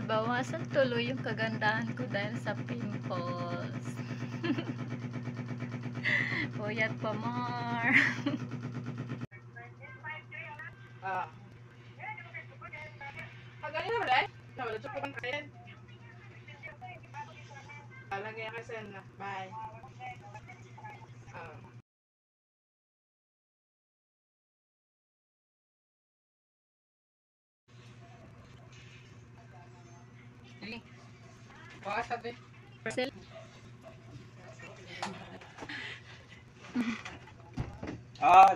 Bawasan tuloy yung kagandahan ko dahil sa pimples. Puyat pa, Mar. Ganyan na ba? Wala siya po kang kain. Lagi yan kasi na. Bye. Bawas sabi. Marcel.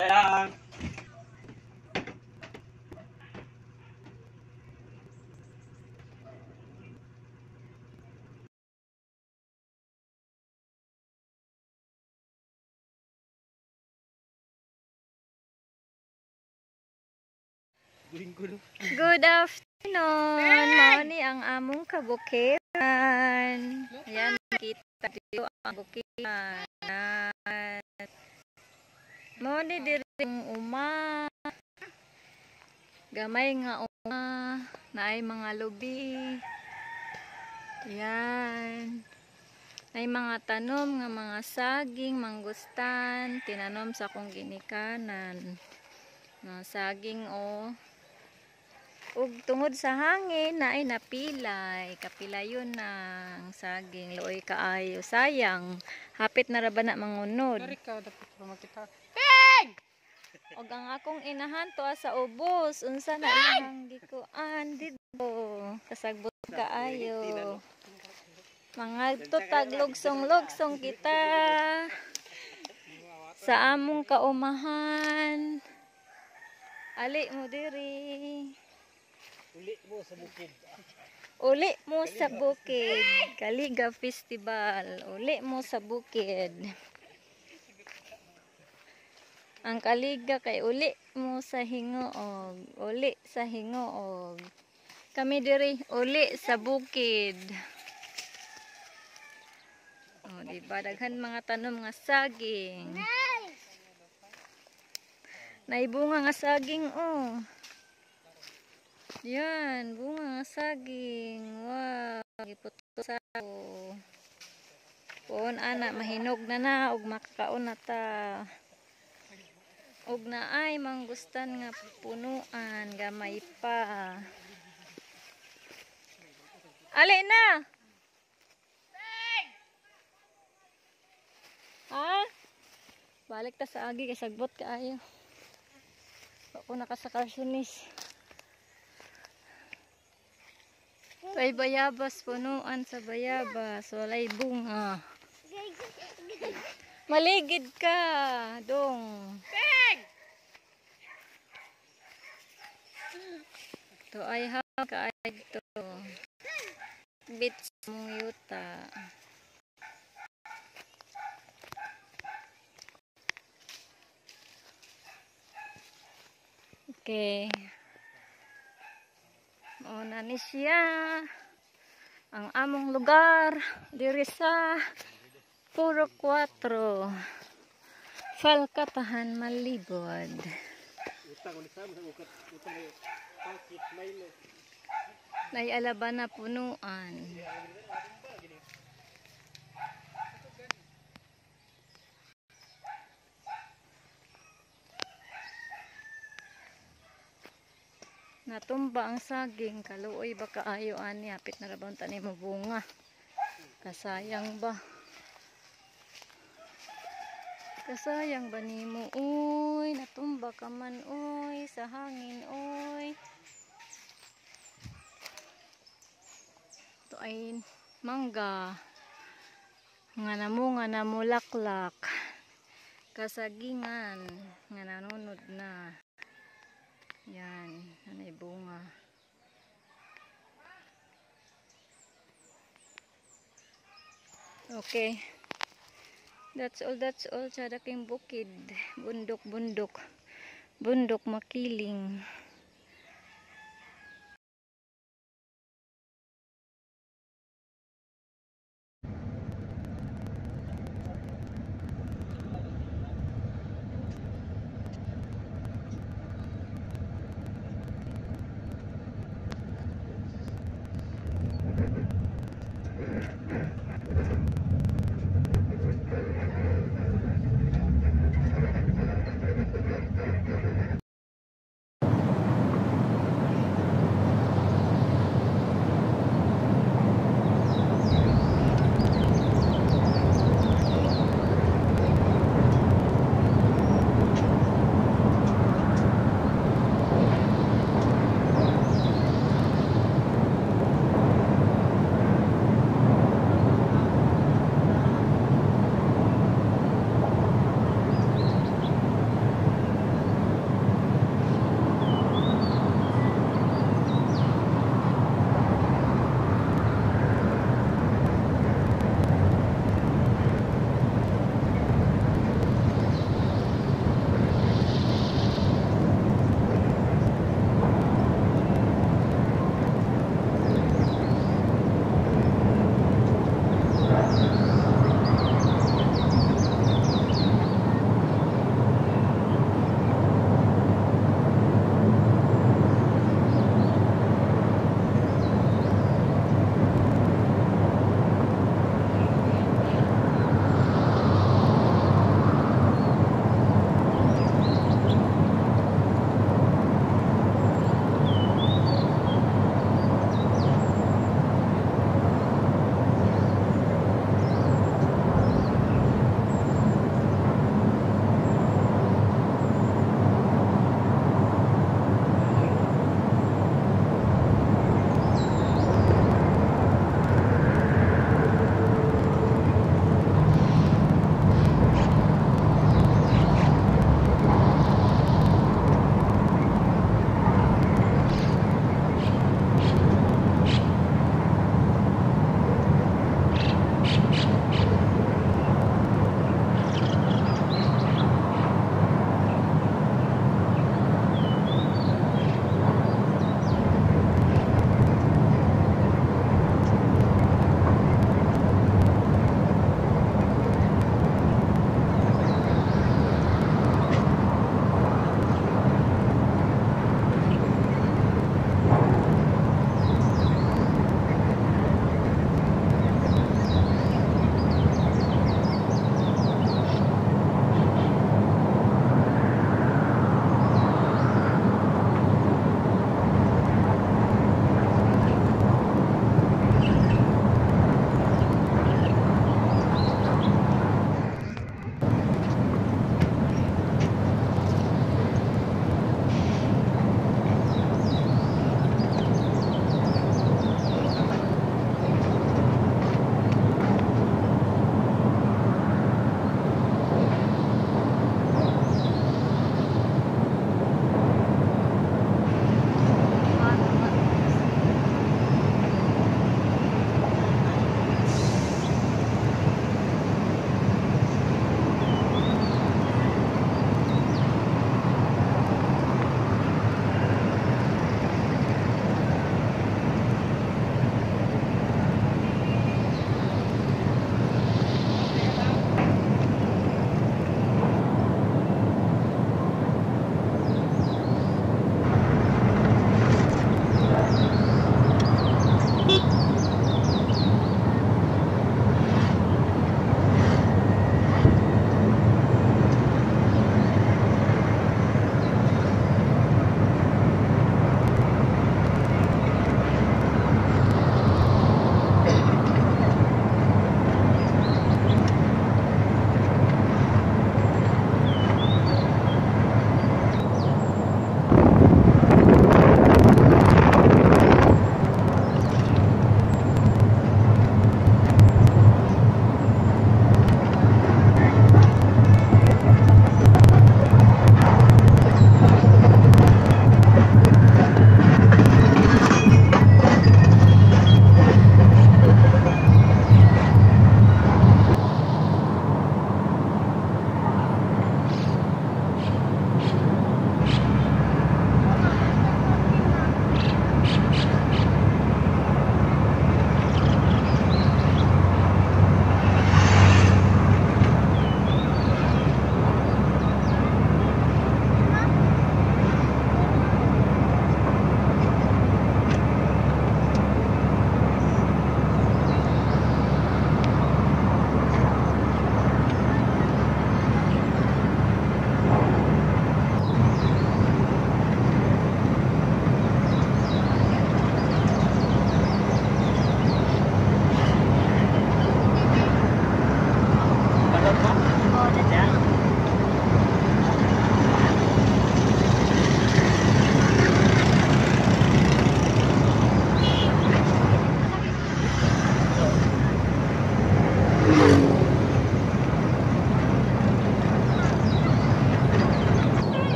Dalang. Good afternoon. Mao ni ang among kabukiran. Ayan, kita dito ang bukiran. Mao ni diri ang uma. Gamay nga uma, naay mga lubi. Ayan. Ay mga tanom nga mga saging, manggustan, tinanom sa kong ginikanan. Mga saging o ug tungod sa hangin na ay napilay, kapilayon na ang saging, luoy kaayo, sayang, hapit na ra ba na mangunod. Ka dapat makita. Og ang akong inahan to sa ubos, unsa na ihang gikuan dito, kasagbot kaayo. Mga tutag lugsong-lugsong kita sa among kaumahan. Ali mo diri. Uli mo sa bukid. Uli mo sa bukid. Kaliga Festival. Uli mo sa bukid. Ang kaliga kay uli mo sa hingoog. Uli sa hingoog. Kami diri uli sa bukid. Oh, diba? Daghan mga tanom nga saging. Naibunga nga saging, oh. Yan, bunga nga saging. Wow, giputos ako. Puon ana, mahinog na ug makakaon na ta. Ug naay manggustan nga punuan, gamay pa. Ali na! Ha? Balik ta sa agi kay sagbot kaayo. Ako nakasakasunis. Ay bayabas, punuan sa bayabas, walay bunga. Maligid ka, dong. To ay ha kaay to. Bits mong yuta. Okay. Mauna ni siya ang among lugar diri sa Puro 4 Falkatahan, Malibod. Nay alaban na punuan. Natumba ang saging, kaluoy ba kaayo ani, hapit na rabang tanim mo bunga. Kasayang ba? Kasayang ba nimo? Uy, natumba ka man, uy, sa hangin, uy. Ito ay mangga. Nga namunga na mulaklak. Kasagingan, nga nanunod na. Yan, nanay bunga. Okay. That's all sa daking bukid. Bundok, bundok. Bundok makiling.